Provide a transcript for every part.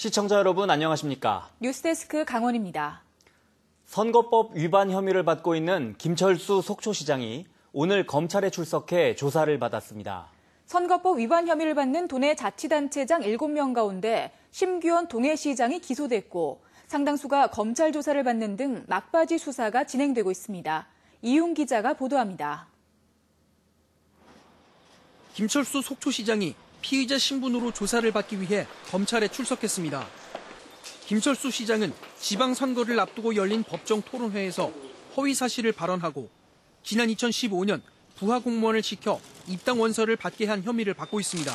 시청자 여러분 안녕하십니까? 뉴스데스크 강원입니다. 선거법 위반 혐의를 받고 있는 김철수 속초시장이 오늘 검찰에 출석해 조사를 받았습니다. 선거법 위반 혐의를 받는 도내 자치단체장 7명 가운데 심규원 동해시장이 기소됐고 상당수가 검찰 조사를 받는 등 막바지 수사가 진행되고 있습니다. 이용 기자가 보도합니다. 김철수 속초시장이 피의자 신분으로 조사를 받기 위해 검찰에 출석했습니다. 김철수 시장은 지방선거를 앞두고 열린 법정 토론회에서 허위 사실을 발언하고 지난 2015년 부하 공무원을 시켜 입당 원서를 받게 한 혐의를 받고 있습니다.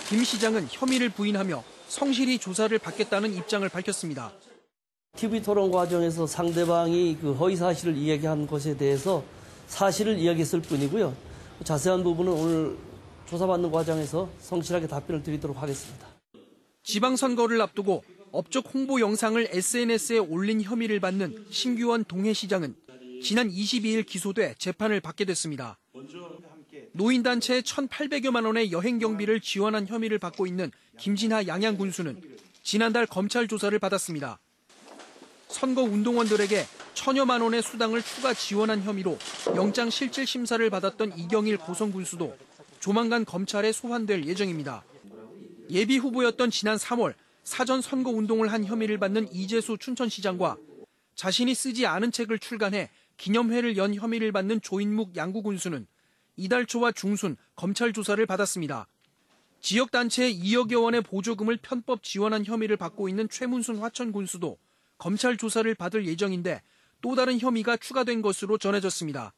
김 시장은 혐의를 부인하며 성실히 조사를 받겠다는 입장을 밝혔습니다. TV 토론 과정에서 상대방이 허위 사실을 이야기한 것에 대해서 사실을 이야기했을 뿐이고요. 자세한 부분은 오늘 조사받는 과정에서 성실하게 답변을 드리도록 하겠습니다. 지방선거를 앞두고 업적 홍보 영상을 SNS에 올린 혐의를 받는 심규원 동해시장은 지난 22일 기소돼 재판을 받게 됐습니다. 노인단체에 1,800여만 원의 여행 경비를 지원한 혐의를 받고 있는 김진하 양양군수는 지난달 검찰 조사를 받았습니다. 선거 운동원들에게 1,000여만 원의 수당을 추가 지원한 혐의로 영장 실질 심사를 받았던 이경일 고성군수도 조만간 검찰에 소환될 예정입니다. 예비 후보였던 지난 3월 사전 선거 운동을 한 혐의를 받는 이재수 춘천시장과 자신이 쓰지 않은 책을 출간해 기념회를 연 혐의를 받는 조인묵 양구군수는 이달 초와 중순 검찰 조사를 받았습니다. 지역단체에 2억여 원의 보조금을 편법 지원한 혐의를 받고 있는 최문순 화천군수도 검찰 조사를 받을 예정인데 또 다른 혐의가 추가된 것으로 전해졌습니다.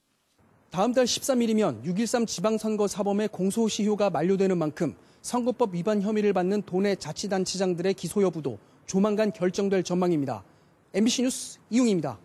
다음 달 13일이면 6.13 지방선거 사범의 공소시효가 만료되는 만큼 선거법 위반 혐의를 받는 도내 자치단체장들의 기소 여부도 조만간 결정될 전망입니다. MBC 뉴스 이용입니다.